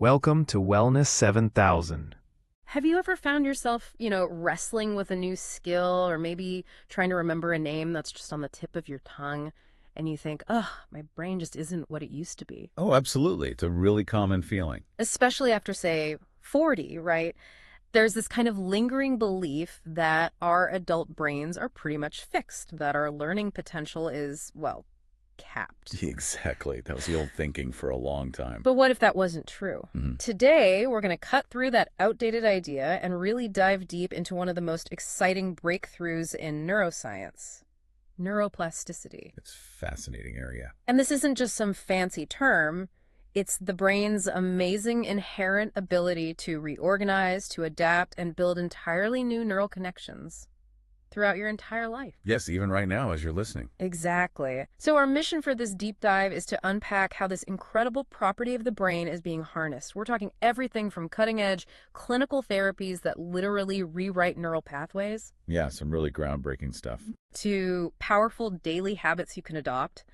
Welcome to Wellness 7000. Have you ever found yourself, wrestling with a new skill or maybe trying to remember a name that's just on the tip of your tongue and you think, ugh, my brain just isn't what it used to be? Oh, absolutely. It's a really common feeling. Especially after, say, 40, right? There's this kind of lingering belief that our adult brains are pretty much fixed, that our learning potential is, well, capped. Exactly. That was the old thinking for a long time. But what if that wasn't true? Mhm. Today, we're going to cut through that outdated idea and really dive deep into one of the most exciting breakthroughs in neuroscience, neuroplasticity. It's a fascinating area. And this isn't just some fancy term, it's the brain's amazing inherent ability to reorganize, to adapt, and build entirely new neural connections throughout your entire life. Yes, even right now as you're listening. Exactly. So our mission for this deep dive is to unpack how this incredible property of the brain is being harnessed. We're talking everything from cutting-edge clinical therapies that literally rewrite neural pathways Yeah, some really groundbreaking stuff. to powerful daily habits you can adopt,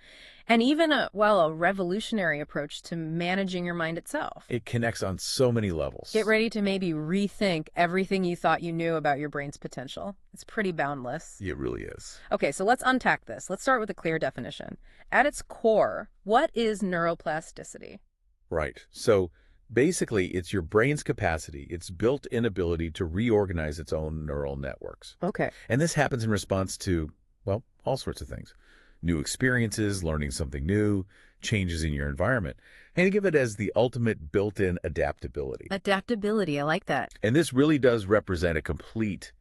and even a revolutionary approach to managing your mind itself. It connects on so many levels. Get ready to maybe rethink everything you thought you knew about your brain's potential. It's pretty boundless. It really is. Okay, so let's unpack this. Let's start with a clear definition. At its core, what is neuroplasticity? Right. So basically, it's your brain's capacity, its built-in ability to reorganize its own neural networks. Okay. And this happens in response to, well, all sorts of things. New experiences, learning something new, changes in your environment. And think of it as the ultimate built-in adaptability. Adaptability, I like that. And this really does represent a complete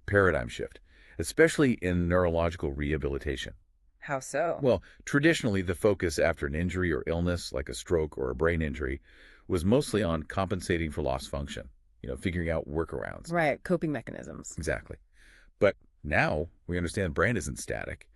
paradigm shift, especially in neurological rehabilitation. How so? Well, traditionally, the focus after an injury or illness, like a stroke or a brain injury, was mostly on compensating for lost function, figuring out workarounds. Right, coping mechanisms. Exactly. But now we understand the brain isn't static.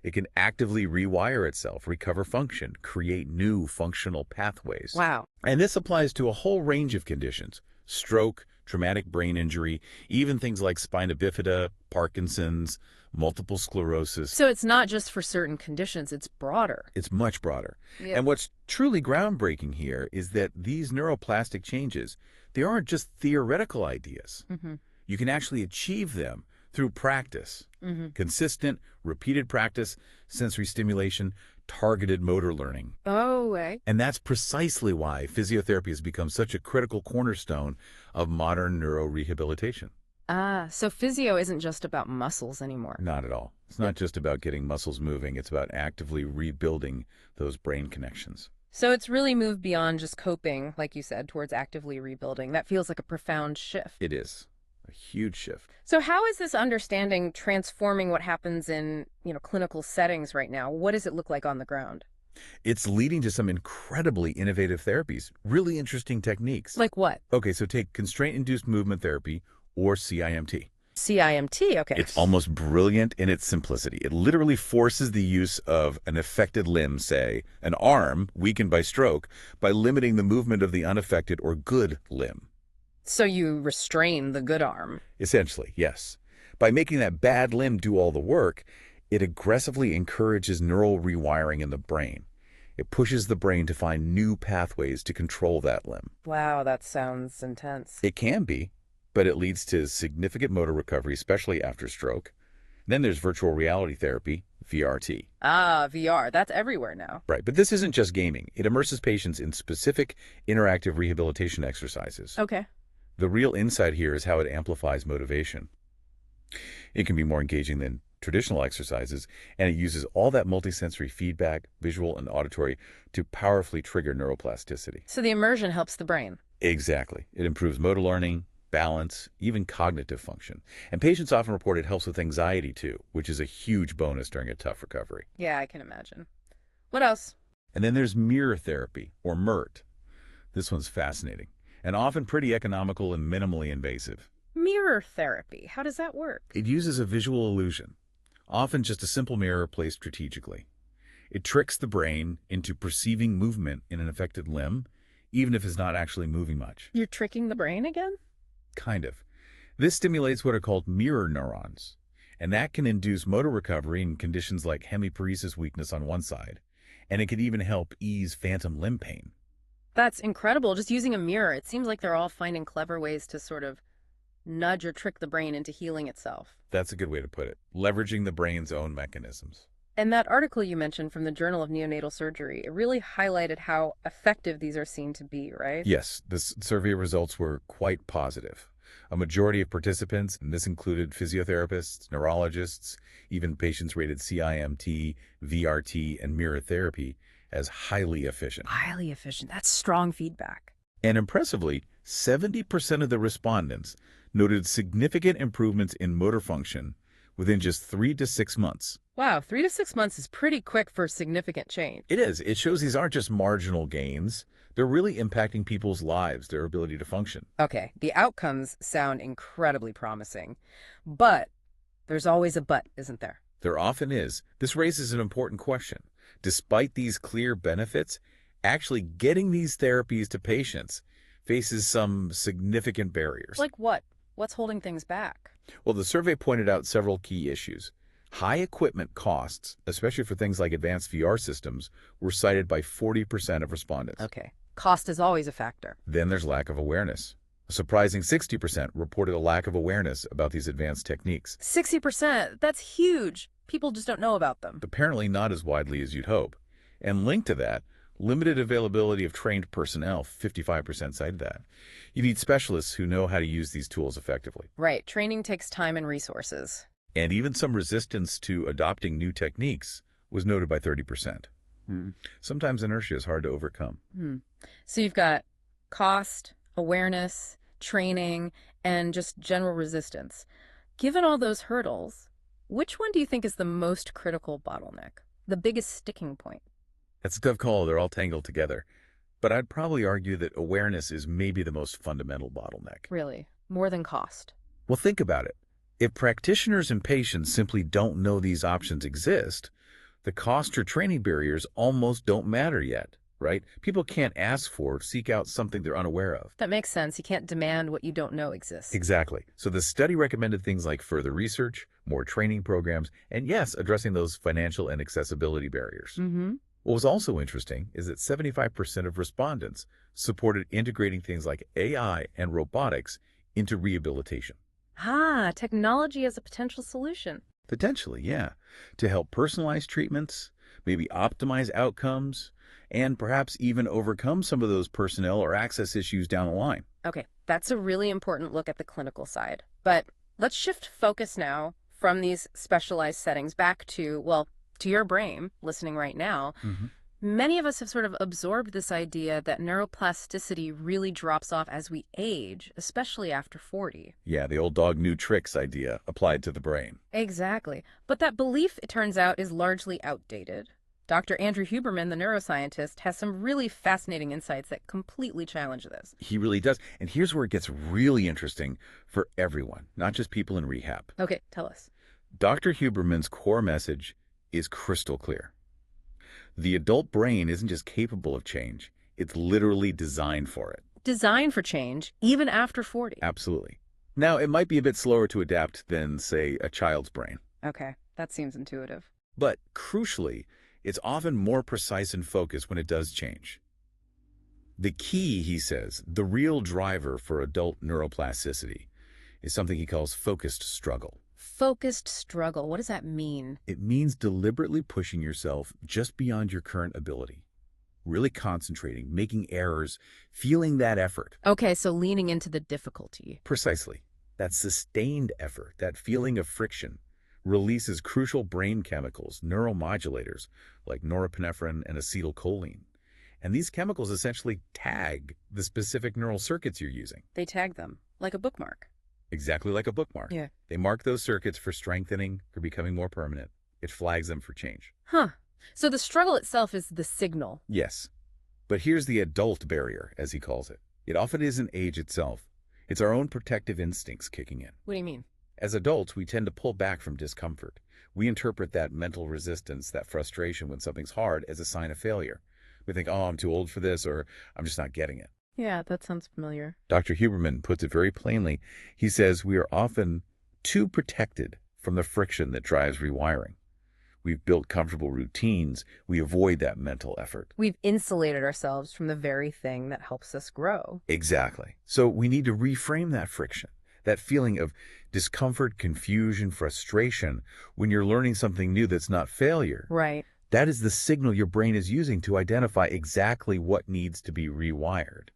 It can actively rewire itself, recover function, create new functional pathways. Wow. And this applies to a whole range of conditions: stroke, traumatic brain injury, even things like spina bifida, Parkinson's, multiple sclerosis. So it's not just for certain conditions, it's broader. It's much broader. Yeah. And what's truly groundbreaking here is that these neuroplastic changes, they aren't just theoretical ideas. Mm-hmm. You can actually achieve them through practice. Mm-hmm. Consistent, repeated practice, sensory stimulation, targeted motor learning. Oh, right. And that's precisely why physiotherapy has become such a critical cornerstone of modern neurorehabilitation. Ah, so physio isn't just about muscles anymore. Not at all. It's not just about getting muscles moving. It's about actively rebuilding those brain connections. So it's really moved beyond just coping, like you said, towards actively rebuilding. That feels like a profound shift. It is a huge shift. So how is this understanding transforming what happens in, clinical settings right now? What does it look like on the ground? It's leading to some incredibly innovative therapies, really interesting techniques. Like what? Okay, so take constraint-induced movement therapy, or CIMT. CIMT, okay. It's almost brilliant in its simplicity. It literally forces the use of an affected limb, say, an arm weakened by stroke, by limiting the movement of the unaffected or good limb. So you restrain the good arm. Essentially, yes. By making that bad limb do all the work, it aggressively encourages neural rewiring in the brain. It pushes the brain to find new pathways to control that limb. Wow, that sounds intense. It can be, but it leads to significant motor recovery, especially after stroke. Then there's virtual reality therapy, VRT. Ah, VR. That's everywhere now. Right, but this isn't just gaming. It immerses patients in specific interactive rehabilitation exercises. Okay. The real insight here is how it amplifies motivation. It can be more engaging than traditional exercises, and it uses all that multisensory feedback, visual and auditory, to powerfully trigger neuroplasticity. So the immersion helps the brain. Exactly. It improves motor learning, balance, even cognitive function. And patients often report it helps with anxiety too, which is a huge bonus during a tough recovery. Yeah, I can imagine. What else? And then there's mirror therapy, or MIRT. This one's fascinating, and often pretty economical and minimally invasive. Mirror therapy. How does that work? It uses a visual illusion, often just a simple mirror placed strategically. It tricks the brain into perceiving movement in an affected limb, even if it's not actually moving much. You're tricking the brain again? Kind of. This stimulates what are called mirror neurons, and that can induce motor recovery in conditions like hemiparesis weakness on one side, and it can even help ease phantom limb pain. That's incredible. Just using a mirror, it seems like they're all finding clever ways to sort of nudge or trick the brain into healing itself. That's a good way to put it, leveraging the brain's own mechanisms. And that article you mentioned from the Journal of Neonatal Surgery, it really highlighted how effective these are seen to be, right? Yes, the survey results were quite positive. A majority of participants, and this included physiotherapists, neurologists, even patients rated CIMT, VRT, and mirror therapy as highly efficient. Highly efficient. That's strong feedback. And impressively, 70% of the respondents noted significant improvements in motor function within just 3 to 6 months. Wow, 3 to 6 months is pretty quick for significant change. It is. It shows these aren't just marginal gains. They're really impacting people's lives, their ability to function. Okay, the outcomes sound incredibly promising. But there's always a but, isn't there? There often is. This raises an important question. Despite these clear benefits, actually getting these therapies to patients faces some significant barriers. Like what? What's holding things back? Well, the survey pointed out several key issues. High equipment costs, especially for things like advanced VR systems, were cited by 40% of respondents. Okay, cost is always a factor. Then there's lack of awareness. A surprising 60% reported a lack of awareness about these advanced techniques. 60%, that's huge. People just don't know about them. Apparently not as widely as you'd hope. And linked to that, limited availability of trained personnel, 55% cited that. You need specialists who know how to use these tools effectively. Right, training takes time and resources. And even some resistance to adopting new techniques was noted by 30%. Sometimes inertia is hard to overcome. So you've got cost, awareness, training, and just general resistance. Given all those hurdles, which one do you think is the most critical bottleneck? The biggest sticking point? That's a tough call. They're all tangled together. But I'd probably argue that awareness is maybe the most fundamental bottleneck. Really? More than cost? Well, think about it. If practitioners and patients simply don't know these options exist, the cost or training barriers almost don't matter yet, right? People can't ask for or seek out something they're unaware of. That makes sense. You can't demand what you don't know exists. Exactly. So the study recommended things like further research, more training programs, and yes, addressing those financial and accessibility barriers. What was also interesting is that 75% of respondents supported integrating things like AI and robotics into rehabilitation. Ah, technology as a potential solution. Potentially, yeah, to help personalize treatments, maybe optimize outcomes, and perhaps even overcome some of those personnel or access issues down the line. Okay, that's a really important look at the clinical side. But let's shift focus now from these specialized settings back to, well, to your brain, listening right now. Many of us have sort of absorbed this idea that neuroplasticity really drops off as we age, especially after 40. Yeah, the old dog new tricks idea applied to the brain. Exactly. But that belief, it turns out, is largely outdated. Dr. Andrew Huberman, the neuroscientist, has some really fascinating insights that completely challenge this. He really does. And here's where it gets really interesting for everyone, not just people in rehab. Okay, tell us. Dr. Huberman's core message is crystal clear. The adult brain isn't just capable of change, it's literally designed for it. Designed for change, even after 40. Absolutely. Now, it might be a bit slower to adapt than, say, a child's brain. Okay, that seems intuitive. But crucially, it's often more precise and focused when it does change. The key, he says, the real driver for adult neuroplasticity is something he calls focused struggle. Focused struggle, what does that mean? It means deliberately pushing yourself just beyond your current ability. Really concentrating, making errors, feeling that effort. Okay, so leaning into the difficulty. Precisely. That sustained effort, that feeling of friction, releases crucial brain chemicals, neuromodulators, like norepinephrine and acetylcholine. And these chemicals essentially tag the specific neural circuits you're using. They tag them, like a bookmark. Exactly like a bookmark. Yeah. They mark those circuits for strengthening, for becoming more permanent. It flags them for change. Huh. So the struggle itself is the signal. Yes. But here's the adult barrier, as he calls it. It often isn't age itself. It's our own protective instincts kicking in. What do you mean? As adults, we tend to pull back from discomfort. We interpret that mental resistance, that frustration when something's hard, as a sign of failure. We think, oh, I'm too old for this, or I'm just not getting it. Yeah, that sounds familiar. Dr. Huberman puts it very plainly. He says we are often too protected from the friction that drives rewiring. We've built comfortable routines. We avoid that mental effort. We've insulated ourselves from the very thing that helps us grow. Exactly. So we need to reframe that friction, that feeling of discomfort, confusion, frustration when you're learning something new that's not failure. Right. That is the signal your brain is using to identify exactly what needs to be rewired.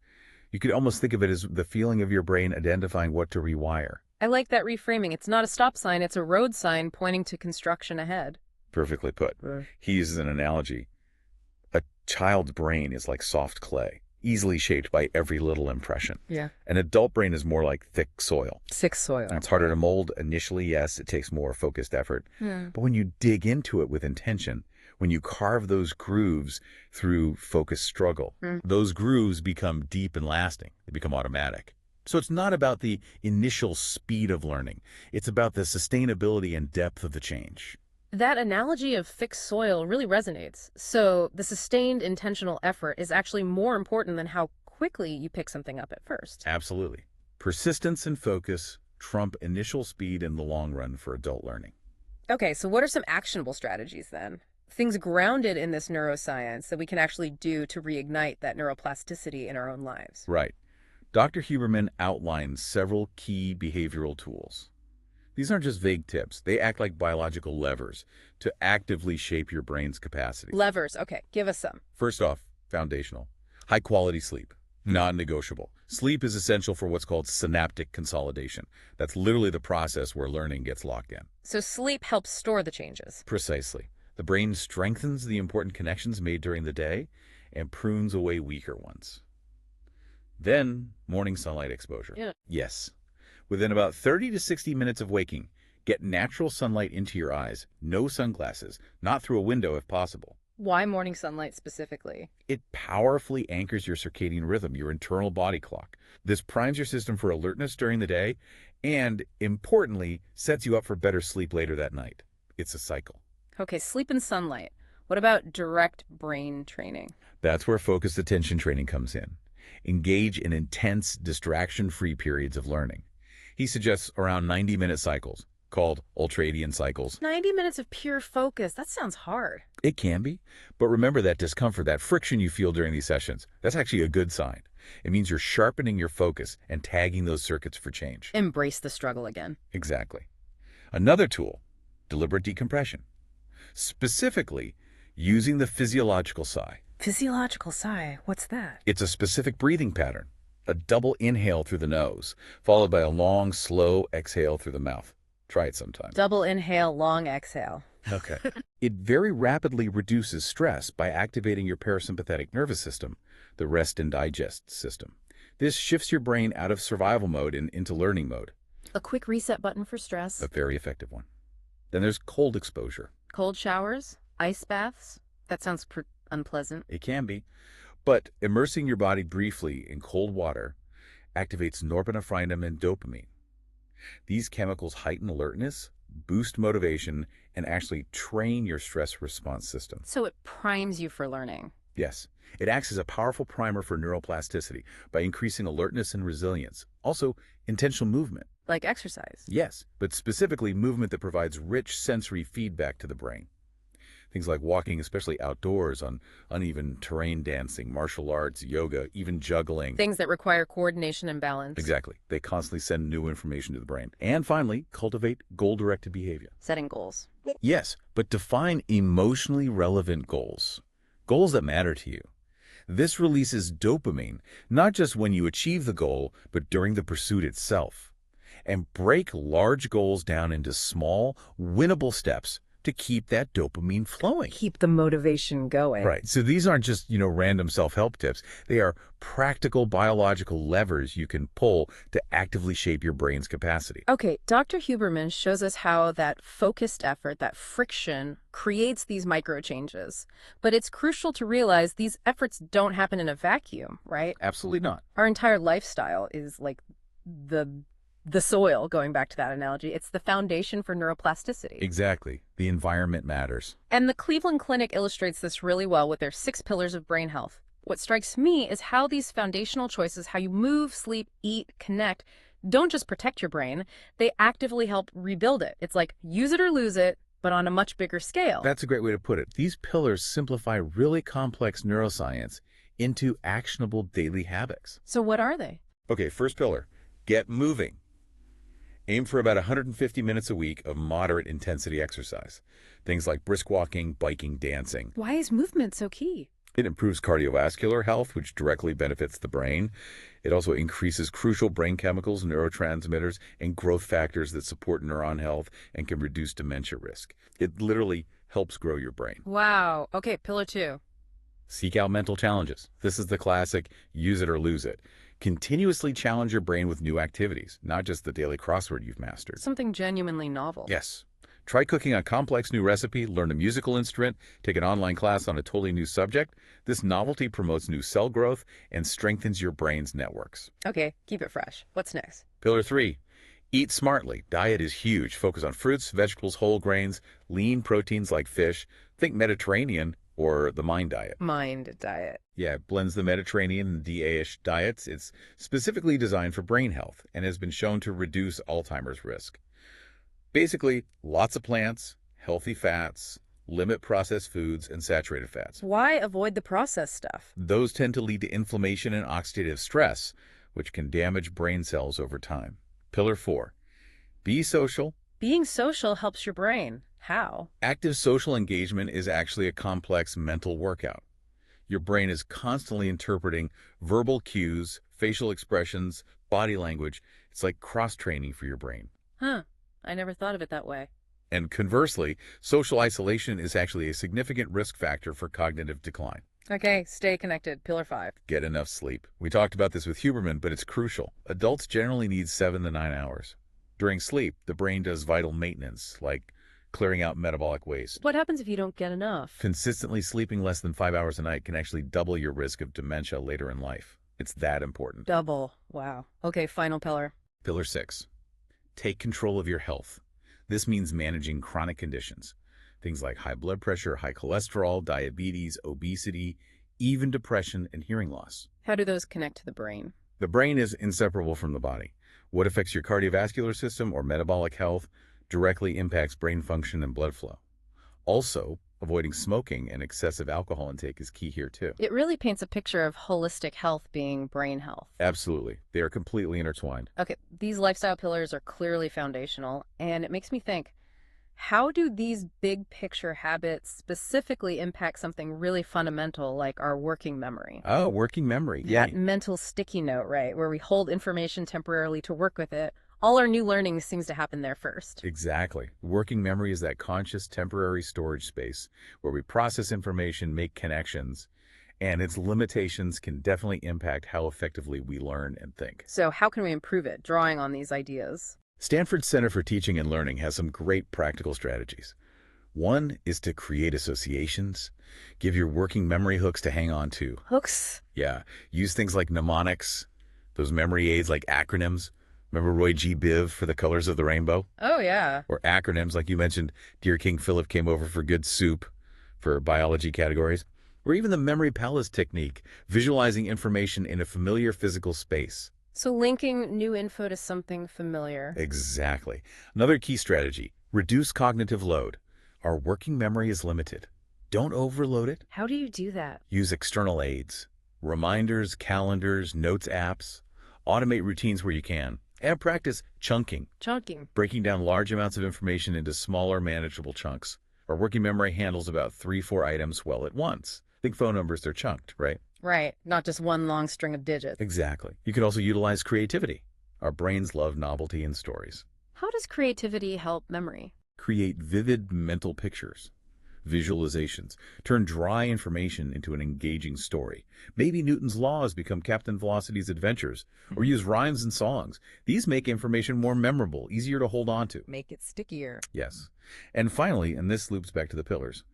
You could almost think of it as the feeling of your brain identifying what to rewire. I like that reframing. It's not a stop sign, it's a road sign pointing to construction ahead. Perfectly put. He uses an analogy. A child's brain is like soft clay, easily shaped by every little impression. Yeah. An adult brain is more like thick soil. Thick soil. It's harder to mold initially, yes, it takes more focused effort. Yeah. But when you dig into it with intention, when you carve those grooves through focused struggle, those grooves become deep and lasting. They become automatic. So it's not about the initial speed of learning. It's about the sustainability and depth of the change. That analogy of thick soil really resonates. So the sustained intentional effort is actually more important than how quickly you pick something up at first. Absolutely. Persistence and focus trump initial speed in the long run for adult learning. Okay, so what are some actionable strategies then? Things grounded in this neuroscience that we can actually do to reignite that neuroplasticity in our own lives. Right. Dr. Huberman outlines several key behavioral tools. These aren't just vague tips. They act like biological levers to actively shape your brain's capacity. Levers, okay, give us some. First off, foundational. High-quality sleep. Non-negotiable. Sleep is essential for what's called synaptic consolidation. That's literally the process where learning gets locked in. So sleep helps store the changes. Precisely. The brain strengthens the important connections made during the day and prunes away weaker ones. Then, morning sunlight exposure. Yeah. Yes. Within about 30 to 60 minutes of waking, get natural sunlight into your eyes. No sunglasses. Not through a window if possible. Why morning sunlight specifically? It powerfully anchors your circadian rhythm, your internal body clock. This primes your system for alertness during the day and, importantly, sets you up for better sleep later that night. It's a cycle. Okay, sleep and sunlight. What about direct brain training? That's where focused attention training comes in. Engage in intense, distraction-free periods of learning. He suggests around 90-minute cycles, called ultradian cycles. 90 minutes of pure focus. That sounds hard. It can be, but remember that discomfort, that friction you feel during these sessions. That's actually a good sign. It means you're sharpening your focus and tagging those circuits for change. Embrace the struggle again. Exactly. Another tool, deliberate decompression. Specifically, using the physiological sigh. Physiological sigh, what's that? It's a specific breathing pattern. A double inhale through the nose, followed by a long, slow exhale through the mouth. Try it sometime. Double inhale, long exhale. Okay. It very rapidly reduces stress by activating your parasympathetic nervous system, the rest and digest system. This shifts your brain out of survival mode and into learning mode. A quick reset button for stress. A very effective one. Then there's cold exposure. Cold showers, ice baths. That sounds unpleasant. It can be. But immersing your body briefly in cold water activates norepinephrine and dopamine. These chemicals heighten alertness, boost motivation, and actually train your stress response system. So it primes you for learning. Yes, it acts as a powerful primer for neuroplasticity by increasing alertness and resilience. Also, intentional movement. Like exercise. Yes, but specifically movement that provides rich sensory feedback to the brain. Things like walking, especially outdoors, on uneven terrain, dancing, martial arts, yoga, even juggling. Things that require coordination and balance. Exactly. They constantly send new information to the brain. And finally, cultivate goal-directed behavior. Setting goals. Yes, but define emotionally relevant goals. Goals that matter to you. This releases dopamine, not just when you achieve the goal, but during the pursuit itself. And break large goals down into small, winnable steps to keep that dopamine flowing. Keep the motivation going. Right. So these aren't just, random self-help tips. They are practical biological levers you can pull to actively shape your brain's capacity. Okay, Dr. Huberman shows us how that focused effort, that friction, creates these micro changes. But it's crucial to realize these efforts don't happen in a vacuum, right? Absolutely not. Our entire lifestyle is like the soil, going back to that analogy. It's the foundation for neuroplasticity. Exactly. The environment matters. And the Cleveland Clinic illustrates this really well with their 6 pillars of brain health. What strikes me is how these foundational choices, how you move, sleep, eat, connect, don't just protect your brain, they actively help rebuild it. It's like use it or lose it, but on a much bigger scale. That's a great way to put it. These pillars simplify really complex neuroscience into actionable daily habits. So what are they? Okay, first pillar, get moving. Aim for about 150 minutes a week of moderate intensity exercise. Things like brisk walking, biking, dancing. Why is movement so key? It improves cardiovascular health, which directly benefits the brain. It also increases crucial brain chemicals, neurotransmitters, and growth factors that support neuron health and can reduce dementia risk. It literally helps grow your brain. Wow. Okay, pillar 2. Seek out mental challenges. This is the classic use it or lose it. Continuously challenge your brain with new activities, not just the daily crossword you've mastered. Something genuinely novel. Yes. Try cooking a complex new recipe, learn a musical instrument, take an online class on a totally new subject. This novelty promotes new cell growth and strengthens your brain's networks. Okay, keep it fresh. What's next? Pillar 3, eat smartly. Diet is huge. Focus on fruits, vegetables, whole grains, lean proteins like fish. Think Mediterranean or the Mind diet. Mind diet. Yeah, it blends the Mediterranean and DA-ish diets. It's specifically designed for brain health and has been shown to reduce Alzheimer's risk. Basically, lots of plants, healthy fats, limit processed foods, and saturated fats. Why avoid the processed stuff? Those tend to lead to inflammation and oxidative stress, which can damage brain cells over time. Pillar 4, be social. Being social helps your brain. How? Active social engagement is actually a complex mental workout. Your brain is constantly interpreting verbal cues, facial expressions, body language. It's like cross-training for your brain. Huh. I never thought of it that way. And conversely, social isolation is actually a significant risk factor for cognitive decline. Okay, stay connected. Pillar 5. Get enough sleep. We talked about this with Huberman, but it's crucial. Adults generally need 7 to 9 hours. During sleep, the brain does vital maintenance, like clearing out metabolic waste. What happens if you don't get enough? Consistently sleeping less than 5 hours a night can actually double your risk of dementia later in life. It's that important. Double. Wow. Okay, final pillar. Pillar 6. Take control of your health. This means managing chronic conditions. Things like high blood pressure, high cholesterol, diabetes, obesity, even depression and hearing loss. How do those connect to the brain? The brain is inseparable from the body. What affects your cardiovascular system or metabolic health directly impacts brain function and blood flow. Also, avoiding smoking and excessive alcohol intake is key here too. It really paints a picture of holistic health being brain health. Absolutely. They are completely intertwined. Okay, these lifestyle pillars are clearly foundational, and it makes me think, how do these big picture habits specifically impact something really fundamental like our working memory? Oh, working memory. That mental sticky note, right, where we hold information temporarily to work with it. All our new learning seems to happen there first. Exactly. Working memory is that conscious temporary storage space where we process information, make connections, and its limitations can definitely impact how effectively we learn and think. So how can we improve it, drawing on these ideas? Stanford Center for Teaching and Learning has some great practical strategies. One is to create associations. Give your working memory hooks to hang on to. Hooks? Yeah. Use things like mnemonics, those memory aids like acronyms. Remember Roy G. Biv for the colors of the rainbow? Oh, yeah. Or acronyms like you mentioned, Dear King Philip came over for good soup for biology categories. Or even the memory palace technique, visualizing information in a familiar physical space. So linking new info to something familiar. Exactly. Another key strategy, reduce cognitive load. Our working memory is limited. Don't overload it. How do you do that? Use external aids, reminders, calendars, notes apps. Automate routines where you can. And practice chunking. Chunking. Breaking down large amounts of information into smaller, manageable chunks. Our working memory handles about 3-4 items well at once. Think phone numbers, they're chunked, right? Right, not just one long string of digits. Exactly. You can also utilize creativity. Our brains love novelty and stories. How does creativity help memory? Create vivid mental pictures. Visualizations. Turn dry information into an engaging story. Maybe Newton's laws become Captain Velocity's adventures, or use rhymes and songs. These make information more memorable, easier to hold on to. Make it stickier. Yes. And finally, and this loops back to the pillars,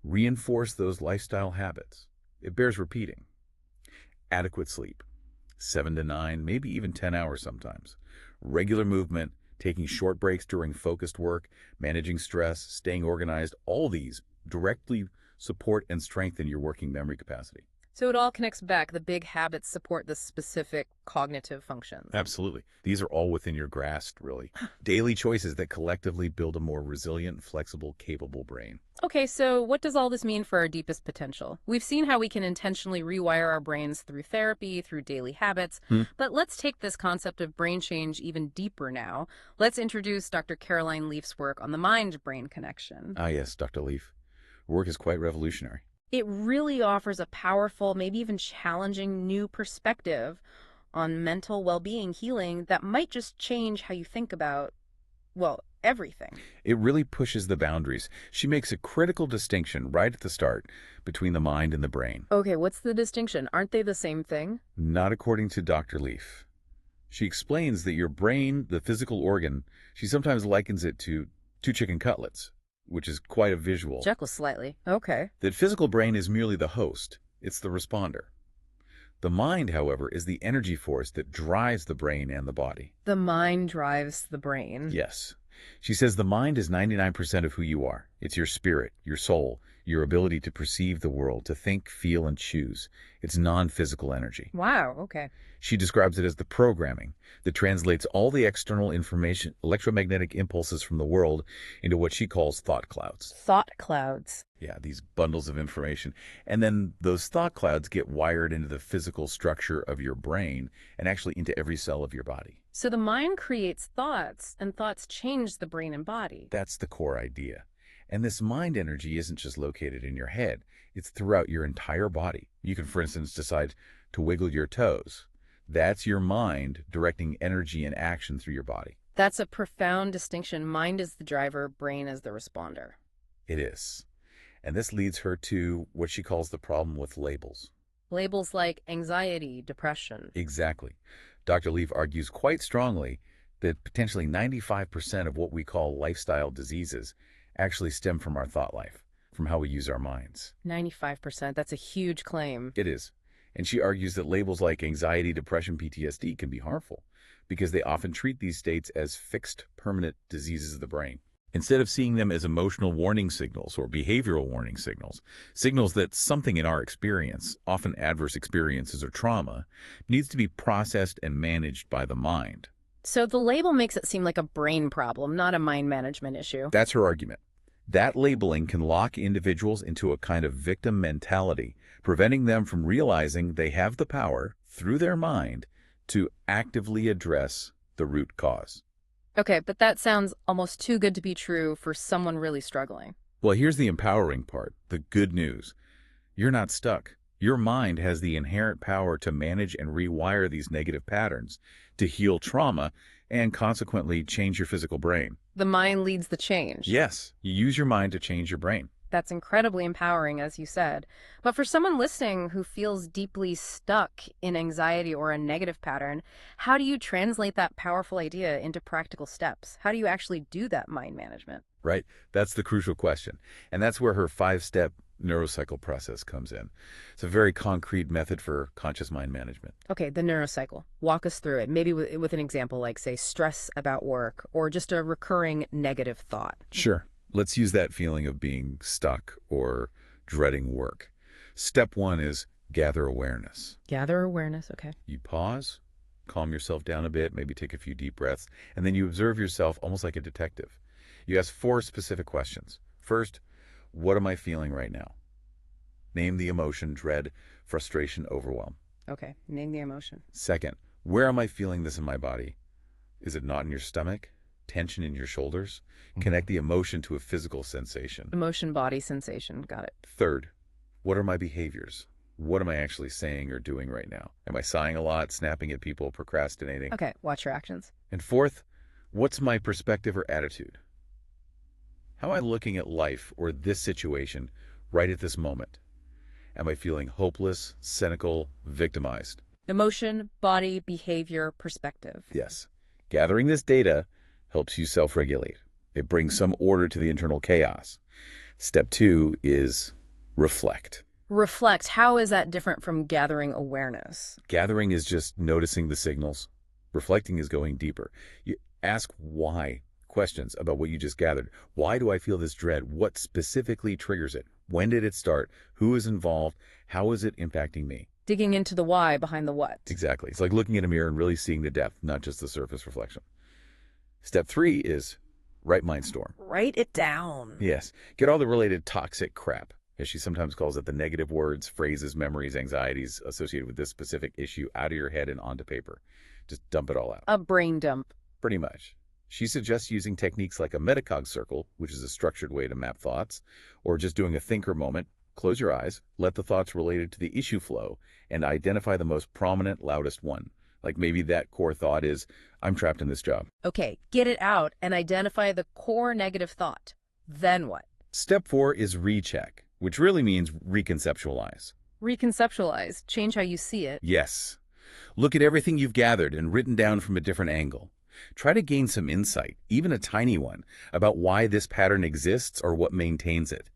reinforce those lifestyle habits. It bears repeating. Adequate sleep. 7 to 9, maybe even 10 hours sometimes. Regular movement, taking short breaks during focused work, managing stress, staying organized, all these directly support and strengthen your working memory capacity. So it all connects back. The big habits support the specific cognitive functions. Absolutely. These are all within your grasp, really. Daily choices that collectively build a more resilient, flexible, capable brain. Okay, so what does all this mean for our deepest potential? We've seen how we can intentionally rewire our brains through therapy, through daily habits, but let's take this concept of brain change even deeper now. Let's introduce Dr. Caroline Leaf's work on the mind-brain connection. Ah, yes, Dr. Leaf. Her work is quite revolutionary. It really offers a powerful, maybe even challenging new perspective on mental well-being healing that might just change how you think about, well, everything. It really pushes the boundaries. She makes a critical distinction right at the start between the mind and the brain. Okay, what's the distinction? Aren't they the same thing? Not according to Dr. Leaf. She explains that your brain, the physical organ, she sometimes likens it to two chicken cutlets, which is quite a visual. Jekyll slightly. Okay. That physical brain is merely the host. It's the responder. The mind, however, is the energy force that drives the brain and the body. The mind drives the brain. Yes. She says the mind is 99% of who you are. It's your spirit, your soul, your ability to perceive the world, to think, feel, and choose. It's non-physical energy. Wow, okay. She describes it as the programming that translates all the external information, electromagnetic impulses from the world, into what she calls thought clouds. Thought clouds. Yeah, these bundles of information. And then those thought clouds get wired into the physical structure of your brain and actually into every cell of your body. So the mind creates thoughts, and thoughts change the brain and body. That's the core idea. And this mind energy isn't just located in your head. It's throughout your entire body. You can, for instance, decide to wiggle your toes. That's your mind directing energy and action through your body. That's a profound distinction. Mind is the driver, brain is the responder. It is. And this leads her to what she calls the problem with labels. Labels like anxiety, depression. Exactly. Dr. Leaf argues quite strongly that potentially 95% of what we call lifestyle diseases actually stem from our thought life, from how we use our minds. 95%, that's a huge claim. It is. And she argues that labels like anxiety, depression, PTSD can be harmful because they often treat these states as fixed, permanent diseases of the brain. Instead of seeing them as emotional warning signals or behavioral warning signals, signals that something in our experience, often adverse experiences or trauma, needs to be processed and managed by the mind. So the label makes it seem like a brain problem, not a mind management issue. That's her argument. That labeling can lock individuals into a kind of victim mentality, preventing them from realizing they have the power, through their mind, to actively address the root cause. Okay, but that sounds almost too good to be true for someone really struggling. Well, here's the empowering part, the good news. You're not stuck. Your mind has the inherent power to manage and rewire these negative patterns, to heal trauma, and consequently change your physical brain. The mind leads the change. Yes, you use your mind to change your brain. That's incredibly empowering, as you said. But for someone listening who feels deeply stuck in anxiety or a negative pattern, how do you translate that powerful idea into practical steps? How do you actually do that mind management? Right? That's the crucial question. And that's where her 5-step neurocycle process comes in. It's a very concrete method for conscious mind management. Okay, the neurocycle. Walk us through it. Maybe with an example like, say, stress about work or just a recurring negative thought. Sure. Let's use that feeling of being stuck or dreading work. Step 1 is gather awareness. Gather awareness, okay. You pause, calm yourself down a bit, maybe take a few deep breaths, and then you observe yourself almost like a detective. You ask 4 specific questions. First, what am I feeling right now? Name the emotion, dread, frustration, overwhelm. Okay, name the emotion. Second, where am I feeling this in my body? Is it knot in your stomach? Tension in your shoulders? Connect the emotion to a physical sensation. Emotion, body, sensation. Got it. Third, what are my behaviors? What am I actually saying or doing right now? Am I sighing a lot, snapping at people, procrastinating? Okay, watch your actions. And fourth, what's my perspective or attitude? How am I looking at life or this situation right at this moment? Am I feeling hopeless, cynical, victimized? Emotion, body, behavior, perspective. Yes. Gathering this data helps you self-regulate. It brings some order to the internal chaos. Step 2 is reflect. Reflect. How is that different from gathering awareness? Gathering is just noticing the signals. Reflecting is going deeper. You ask why questions about what you just gathered. Why do I feel this dread? What specifically triggers it? When did it start? Who is involved? How is it impacting me? Digging into the why behind the what. Exactly. It's like looking in a mirror and really seeing the depth, not just the surface reflection. Step 3 is right mind storm. Write it down. Yes. Get all the related toxic crap, as she sometimes calls it, the negative words, phrases, memories, anxieties associated with this specific issue out of your head and onto paper. Just dump it all out. A brain dump. Pretty much. She suggests using techniques like a metacog circle, which is a structured way to map thoughts, or just doing a thinker moment. Close your eyes, let the thoughts related to the issue flow, and identify the most prominent, loudest one. Like maybe that core thought is, I'm trapped in this job. Okay, get it out and identify the core negative thought. Then what? Step 4 is recheck, which really means reconceptualize. Reconceptualize. Change how you see it. Yes. Look at everything you've gathered and written down from a different angle. Try to gain some insight, even a tiny one, about why this pattern exists or what maintains it.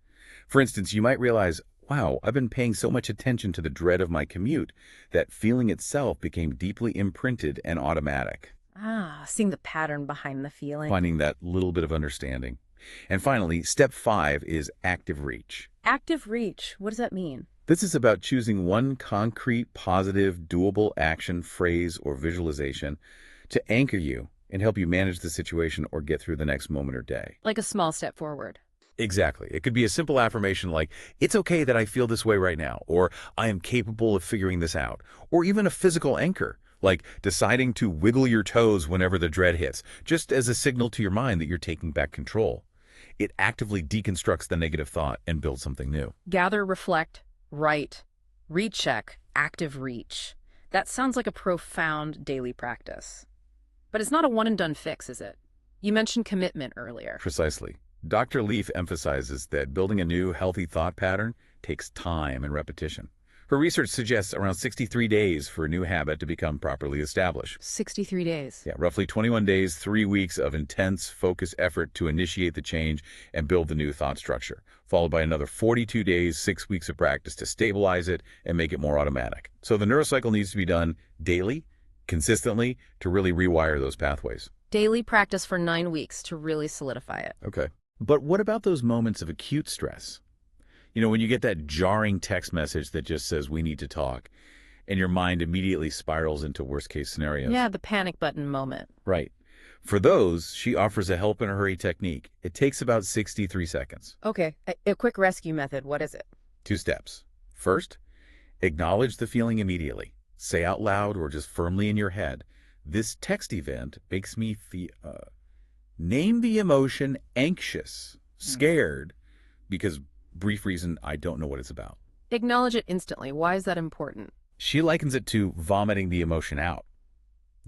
For instance, you might realize, wow, I've been paying so much attention to the dread of my commute that feeling itself became deeply imprinted and automatic. Seeing the pattern behind the feeling. Finding that little bit of understanding. And finally, step 5 is active reach. Active reach. What does that mean? This is about choosing one concrete, positive, doable action, phrase, or visualization to anchor you and help you manage the situation or get through the next moment or day. Like a small step forward. Exactly. It could be a simple affirmation like, it's okay that I feel this way right now, or I am capable of figuring this out, or even a physical anchor, like deciding to wiggle your toes whenever the dread hits, just as a signal to your mind that you're taking back control. It actively deconstructs the negative thought and builds something new. Gather, reflect, write, recheck, active reach. That sounds like a profound daily practice. But it's not a one-and-done fix, is it? You mentioned commitment earlier. Precisely. Dr. Leaf emphasizes that building a new, healthy thought pattern takes time and repetition. Her research suggests around 63 days for a new habit to become properly established. 63 days. Yeah, roughly 21 days, 3 weeks of intense, focused effort to initiate the change and build the new thought structure, followed by another 42 days, 6 weeks of practice to stabilize it and make it more automatic. So the neurocycle needs to be done daily, consistently, to really rewire those pathways. Daily practice for 9 weeks to really solidify it. Okay. But what about those moments of acute stress? You know, when you get that jarring text message that just says, we need to talk, and your mind immediately spirals into worst-case scenarios. Yeah, the panic button moment. Right. For those, she offers a help-in-a-hurry technique. It takes about 63 seconds. Okay, a quick rescue method. What is it? 2 steps. First, acknowledge the feeling immediately. Say out loud or just firmly in your head, this text event makes me feel... Name the emotion anxious, scared, because brief reason, I don't know what it's about. Acknowledge it instantly. Why is that important? She likens it to vomiting the emotion out.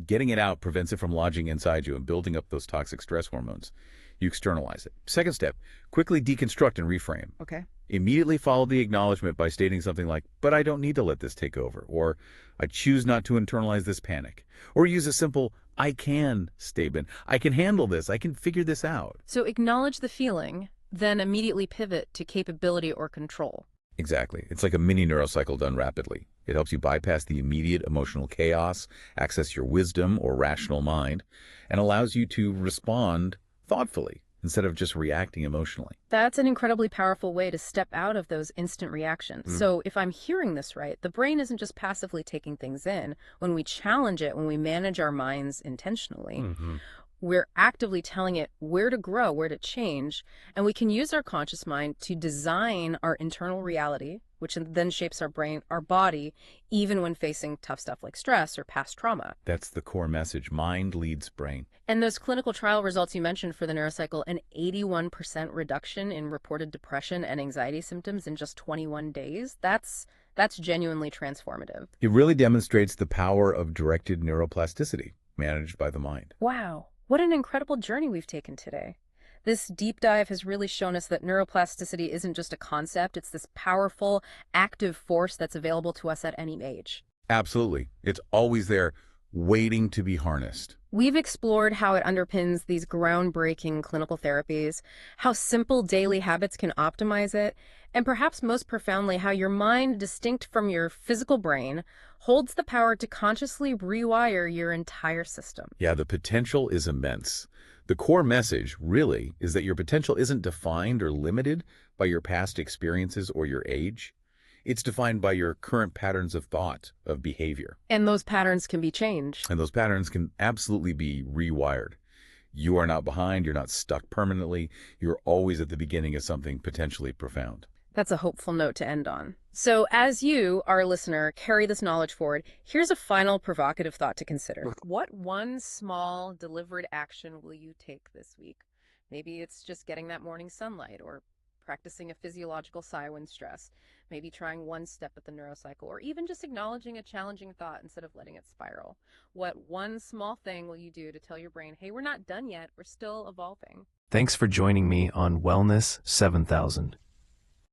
Getting it out prevents it from lodging inside you and building up those toxic stress hormones. You externalize it. Second step, quickly deconstruct and reframe. Okay. Immediately follow the acknowledgement by stating something like, but I don't need to let this take over, or I choose not to internalize this panic. Or use a simple, I can statement. I can handle this. I can figure this out. So acknowledge the feeling, then immediately pivot to capability or control. Exactly. It's like a mini neurocycle done rapidly. It helps you bypass the immediate emotional chaos, access your wisdom or rational mind, and allows you to respond thoughtfully instead of just reacting emotionally. That's an incredibly powerful way to step out of those instant reactions. So if I'm hearing this right, the brain isn't just passively taking things in. When we challenge it, when we manage our minds intentionally, we're actively telling it where to grow, where to change, and we can use our conscious mind to design our internal reality, which then shapes our brain, our body, even when facing tough stuff like stress or past trauma. That's the core message. Mind leads brain. And those clinical trial results you mentioned for the neurocycle, an 81% reduction in reported depression and anxiety symptoms in just 21 days, that's genuinely transformative. It really demonstrates the power of directed neuroplasticity managed by the mind. Wow. What an incredible journey we've taken today. This deep dive has really shown us that neuroplasticity isn't just a concept, it's this powerful, active force that's available to us at any age. Absolutely. It's always there, waiting to be harnessed. We've explored how it underpins these groundbreaking clinical therapies, how simple daily habits can optimize it, and perhaps most profoundly, how your mind, distinct from your physical brain, holds the power to consciously rewire your entire system. Yeah, the potential is immense. The core message, really, is that your potential isn't defined or limited by your past experiences or your age. It's defined by your current patterns of thought, of behavior. And those patterns can be changed. And those patterns can absolutely be rewired. You are not behind, you're not stuck permanently, you're always at the beginning of something potentially profound. That's a hopeful note to end on. So as you, our listener, carry this knowledge forward, here's a final provocative thought to consider. What one small delivered action will you take this week? Maybe it's just getting that morning sunlight, or practicing a physiological sigh when stressed, maybe trying one step at the neurocycle, or even just acknowledging a challenging thought instead of letting it spiral. What one small thing will you do to tell your brain, hey, we're not done yet, we're still evolving? Thanks for joining me on Wellness 7000.